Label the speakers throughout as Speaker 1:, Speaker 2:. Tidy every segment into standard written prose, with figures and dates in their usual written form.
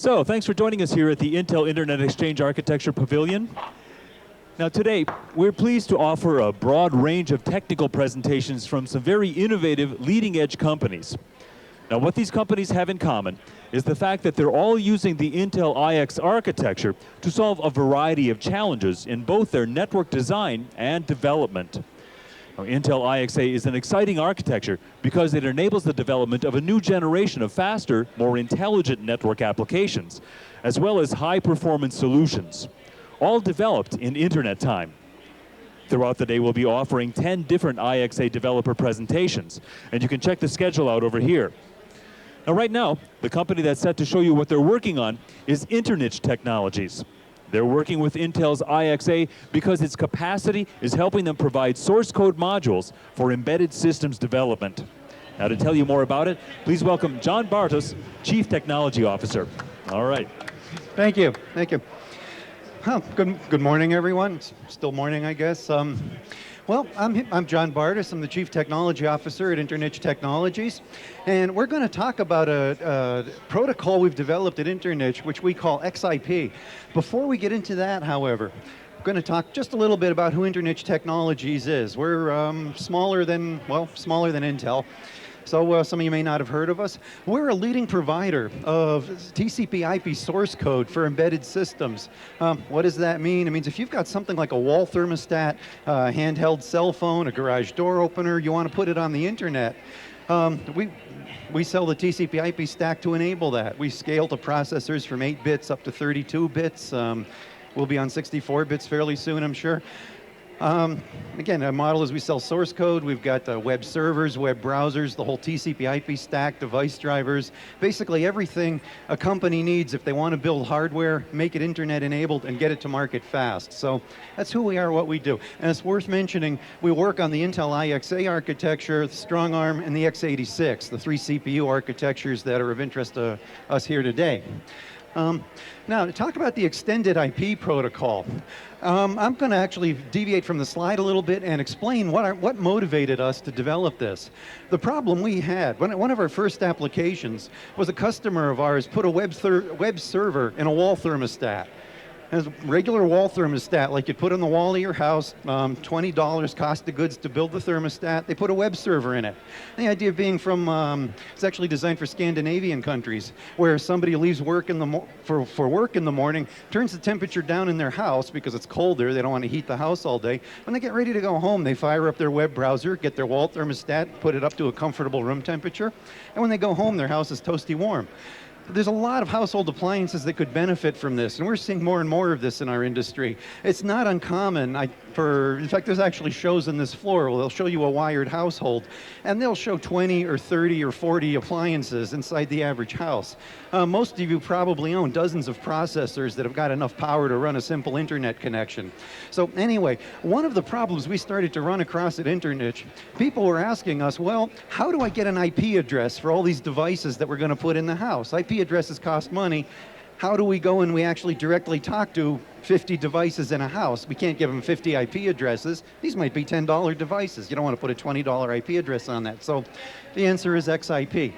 Speaker 1: So, thanks for joining us here at the Intel Internet Exchange Architecture Pavilion. Now today, we're pleased to offer a broad range of technical presentations from some very innovative, leading-edge companies. Now what these companies have in common is the fact that they're all using the Intel IX architecture to solve a variety of challenges in both their network design and development. Now, Intel IXA is an exciting architecture because it enables the development of a new generation of faster, more intelligent network applications, as well as high-performance solutions, all developed in Internet time. Throughout the day, we'll be offering 10 different IXA developer presentations, and you can check the schedule out over here. Now, right now, the company that's set to show you what they're working on is InterNiche Technologies. They're working with Intel's IXA because its capacity is helping them provide source code modules for embedded systems development. Now, to tell you more about it, please welcome John Bartas, Chief Technology Officer. All right.
Speaker 2: Thank you. Thank you. Good morning, everyone. It's still morning, I guess. Well, I'm John Bartas. I'm the Chief Technology Officer at InterNiche Technologies. And we're going to talk about a protocol we've developed at InterNiche, which we call XIP. Before we get into that, however, I'm going to talk just a little bit about who InterNiche Technologies is. We're smaller than Intel. So some of you may not have heard of us. We're a leading provider of TCP/IP source code for embedded systems. What does that mean? It means if you've got something like a wall thermostat, a handheld cell phone, a garage door opener, you want to put it on the internet, we sell the TCP/IP stack to enable that. We scale to processors from 8 bits up to 32 bits. We'll be on 64 bits fairly soon, I'm sure. Again, our model is we sell source code. We've got web servers, web browsers, the whole TCP/IP stack, device drivers, basically everything a company needs if they want to build hardware, make it internet enabled, and get it to market fast. So that's who we are, what we do. And it's worth mentioning, we work on the Intel IXA architecture, the strong arm, and the x86, the 3 CPU architectures that are of interest to us here today. Now, to talk about the extended IP protocol, I'm going to actually deviate from the slide a little bit and explain what motivated us to develop this. The problem we had, one of our first applications was a customer of ours put a web server in a wall thermostat. As a regular wall thermostat, like you'd put on the wall of your house, $20 cost of goods to build the thermostat. They put a web server in it. And the idea being it's actually designed for Scandinavian countries, where somebody leaves work for work in the morning, turns the temperature down in their house because it's colder, they don't want to heat the house all day. When they get ready to go home, they fire up their web browser, get their wall thermostat, put it up to a comfortable room temperature, and when they go home, their house is toasty warm. There's a lot of household appliances that could benefit from this, and we're seeing more and more of this in our industry. It's not uncommon. In fact, there's actually shows on this floor where they'll show you a wired household, and they'll show 20 or 30 or 40 appliances inside the average house. Most of you probably own dozens of processors that have got enough power to run a simple internet connection. So anyway, one of the problems we started to run across at InterNiche, people were asking us, well, how do I get an IP address for all these devices that we're going to put in the house? IP addresses cost money. How do we go and we actually directly talk to 50 devices in a house? We can't give them 50 IP addresses. These might be $10 devices. You don't want to put a $20 IP address on that. So the answer is XIP.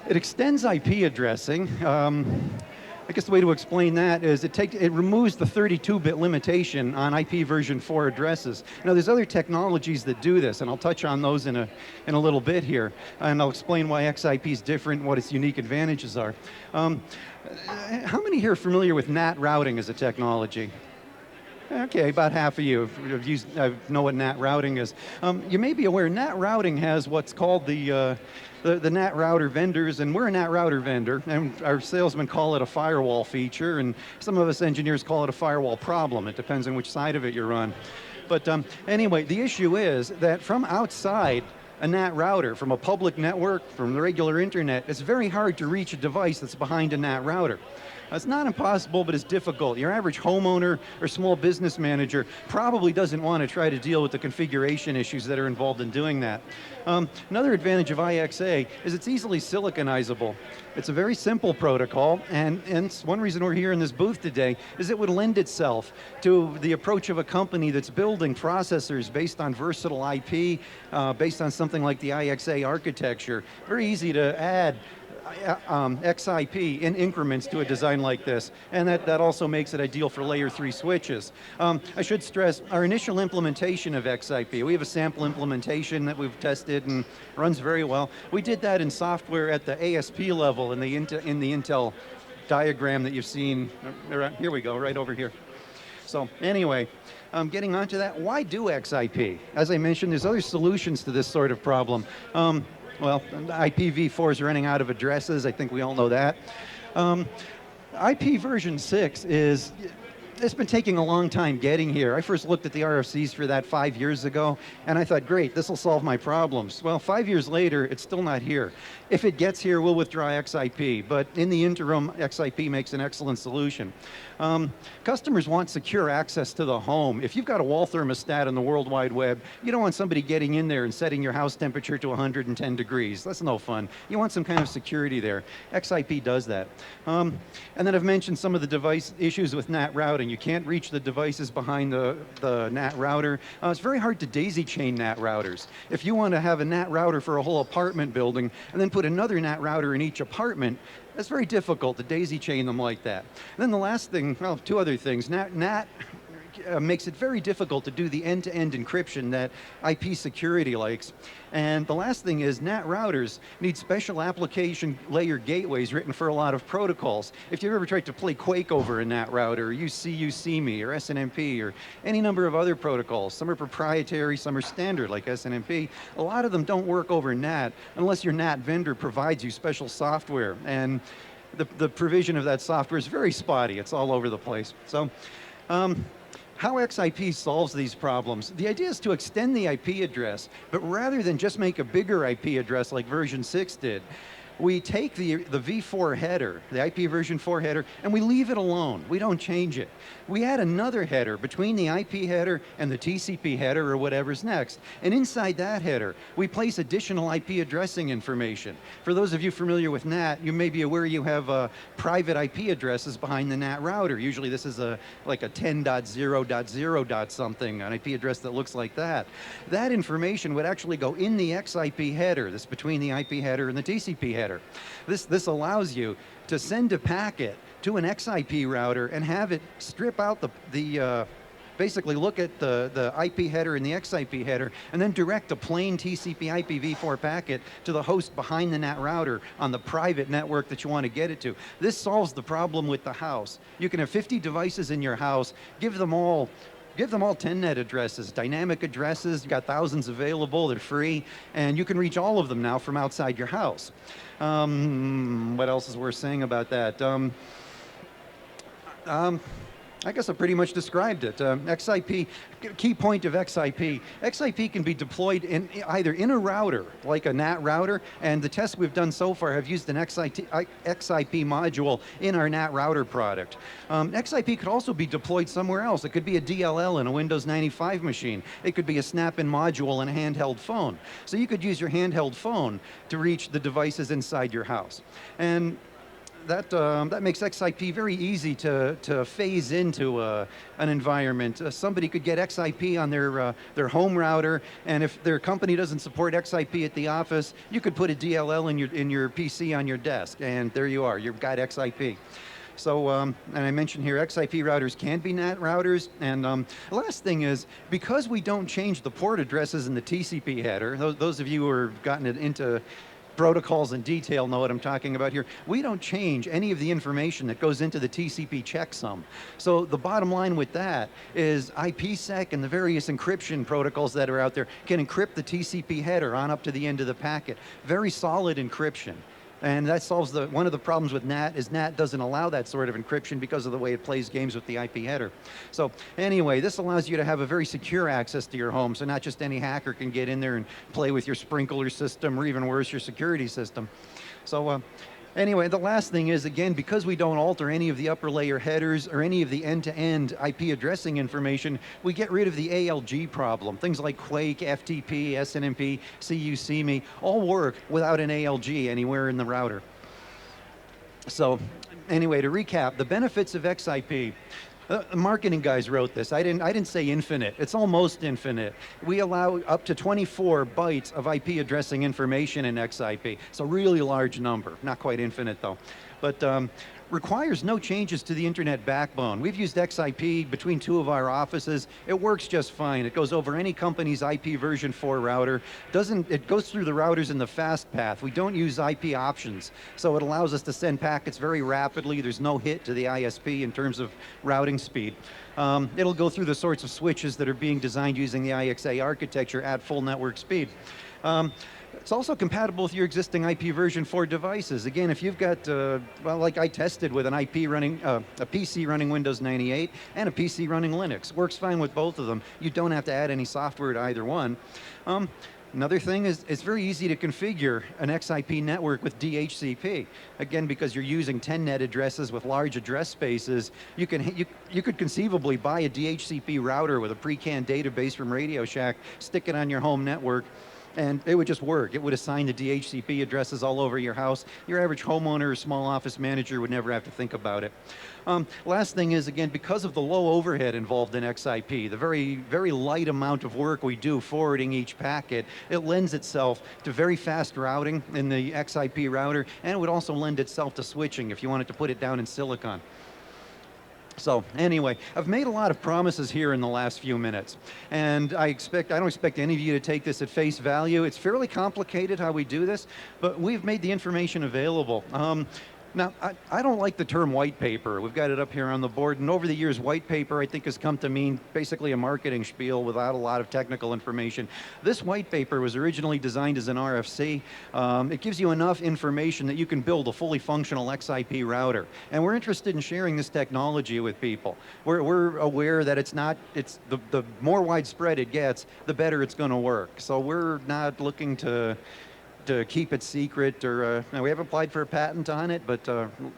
Speaker 2: It extends IP addressing. I guess the way to explain that is it removes the 32-bit limitation on IP version 4 addresses. Now, there's other technologies that do this, and I'll touch on those in a little bit here, and I'll explain why XIP is different and what its unique advantages are. How many here are familiar with NAT routing as a technology? Okay, about half of you know what NAT routing is. You may be aware NAT routing has what's called the NAT router vendors, and we're a NAT router vendor, and our salesmen call it a firewall feature, and some of us engineers call it a firewall problem. It depends on which side of it you're on. But anyway, the issue is that from outside a NAT router, from a public network, from the regular internet, it's very hard to reach a device that's behind a NAT router. It's not impossible, but it's difficult. Your average homeowner or small business manager probably doesn't want to try to deal with the configuration issues that are involved in doing that. Another advantage of IXA is it's easily siliconizable. It's a very simple protocol, and one reason we're here in this booth today is it would lend itself to the approach of a company that's building processors based on versatile IP, based on something like the IXA architecture. Very easy to add XIP in increments to a design like this, and that also makes it ideal for layer 3 switches. I should stress, our initial implementation of XIP, we have a sample implementation that we've tested and runs very well. We did that in software at the ASP level in the Intel diagram that you've seen. Here we go, right over here. So anyway, getting onto that, why do XIP? As I mentioned, there's other solutions to this sort of problem. Well, IPv4 is running out of addresses. I think we all know that. IP version 6 it's been taking a long time getting here. I first looked at the RFCs for that 5 years ago, and I thought, great, this will solve my problems. Well, 5 years later, it's still not here. If it gets here, we'll withdraw XIP, but in the interim, XIP makes an excellent solution. Customers want secure access to the home. If you've got a wall thermostat on the World Wide Web, you don't want somebody getting in there and setting your house temperature to 110 degrees. That's no fun. You want some kind of security there. XIP does that. And then I've mentioned some of the device issues with NAT routing. You can't reach the devices behind the NAT router. It's very hard to daisy chain NAT routers. If you want to have a NAT router for a whole apartment building and then put another NAT router in each apartment, it's very difficult to daisy chain them like that. And then the last thing, well, two other things. NAT makes it very difficult to do the end-to-end encryption that IP security likes. And the last thing is NAT routers need special application layer gateways written for a lot of protocols. If you've ever tried to play Quake over a NAT router, or use See You See Me, or SNMP, or any number of other protocols, some are proprietary, some are standard, like SNMP, a lot of them don't work over NAT unless your NAT vendor provides you special software. And the provision of that software is very spotty. It's all over the place. So, how XIP solves these problems? The idea is to extend the IP address, but rather than just make a bigger IP address like version 6 did, we take the v4 header, the IP version 4 header, and we leave it alone. We don't change it. We add another header between the IP header and the TCP header or whatever's next. And inside that header, we place additional IP addressing information. For those of you familiar with NAT, you may be aware you have private IP addresses behind the NAT router. Usually this is like a 10.0.0. something, an IP address that looks like that. That information would actually go in the XIP header, that's between the IP header and the TCP header. This allows you to send a packet to an XIP router and have it strip out basically look at the IP header and the XIP header and then direct a plain TCP IPv4 packet to the host behind the NAT router on the private network that you want to get it to. This solves the problem with the house. You can have 50 devices in your house, give them all 10 net addresses, dynamic addresses. You've got thousands available, they're free, and you can reach all of them now from outside your house. What else is worth saying about that? I guess I pretty much described it. XIP, key point of XIP. XIP can be deployed either in a router, like a NAT router, and the tests we've done so far have used an XIP module in our NAT router product. XIP could also be deployed somewhere else. It could be a DLL in a Windows 95 machine. It could be a snap-in module in a handheld phone. So you could use your handheld phone to reach the devices inside your house. And that makes XIP very easy to phase into an environment. Somebody could get XIP on their home router, and if their company doesn't support XIP at the office, you could put a DLL in your PC on your desk, and there you are. You've got XIP. So, and I mentioned here, XIP routers can be NAT routers. And the last thing is, because we don't change the port addresses in the TCP header, those of you who have gotten it into protocols in detail know what I'm talking about here. We don't change any of the information that goes into the TCP checksum. So the bottom line with that is IPsec and the various encryption protocols that are out there can encrypt the TCP header on up to the end of the packet. Very solid encryption. And that solves one of the problems with NAT is NAT doesn't allow that sort of encryption because of the way it plays games with the IP header. So anyway, this allows you to have a very secure access to your home, so not just any hacker can get in there and play with your sprinkler system or even worse, your security system. So anyway, the last thing is, again, because we don't alter any of the upper layer headers or any of the end-to-end IP addressing information, we get rid of the ALG problem. Things like Quake, FTP, SNMP, See You See Me, all work without an ALG anywhere in the router. So anyway, to recap, the benefits of XIP. The marketing guys wrote this. I didn't say infinite. It's almost infinite. We allow up to 24 bytes of IP addressing information in XIP. It's a really large number. Not quite infinite though. But requires no changes to the internet backbone. We've used XIP between two of our offices. It works just fine. It goes over any company's IP version 4 router. It goes through the routers in the fast path. We don't use IP options. So it allows us to send packets very rapidly. There's no hit to the ISP in terms of routing speed. It'll go through the sorts of switches that are being designed using the IXA architecture at full network speed. It's also compatible with your existing IP version 4 devices. Again, if you've got, well, like I tested with an IP running, a PC running Windows 98 and a PC running Linux. Works fine with both of them. You don't have to add any software to either one. Another thing is it's very easy to configure an XIP network with DHCP. Again, because you're using 10 net addresses with large address spaces, you could conceivably buy a DHCP router with a pre-canned database from Radio Shack, stick it on your home network, and it would just work. It would assign the DHCP addresses all over your house. Your average homeowner or small office manager would never have to think about it. Last thing is, again, because of the low overhead involved in XIP, the very, very light amount of work we do forwarding each packet, it lends itself to very fast routing in the XIP router, and it would also lend itself to switching if you wanted to put it down in silicon. So anyway, I've made a lot of promises here in the last few minutes, and I don't expect any of you to take this at face value. It's fairly complicated how we do this, but we've made the information available. Now, I don't like the term white paper. We've got it up here on the board, and over the years, white paper, I think, has come to mean basically a marketing spiel without a lot of technical information. This white paper was originally designed as an RFC. It gives you enough information that you can build a fully functional XIP router. And we're interested in sharing this technology with people. We're aware that the more widespread it gets, the better it's going to work. So we're not looking to keep it secret, or we haven't applied for a patent on it, but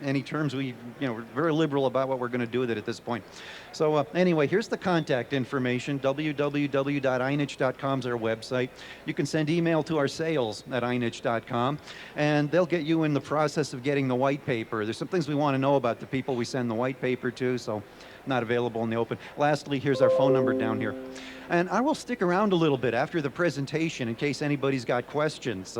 Speaker 2: any terms we're very liberal about what we're going to do with it at this point. So anyway, here's the contact information. www.InterNiche.com is our website. You can send email to our sales at InterNiche.com, and they'll get you in the process of getting the white paper. There's some things we want to know about the people we send the white paper to, so not available in the open. Lastly, here's our phone number down here. And I will stick around a little bit after the presentation in case anybody's got questions.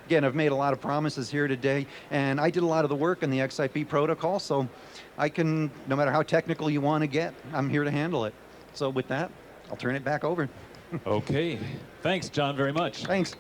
Speaker 2: Again, I've made a lot of promises here today, and I did a lot of the work in the XIP protocol, so I can, no matter how technical you want to get, I'm here to handle it. So with that, I'll turn it back over.
Speaker 1: Okay. Thanks, John, very much.
Speaker 2: Thanks.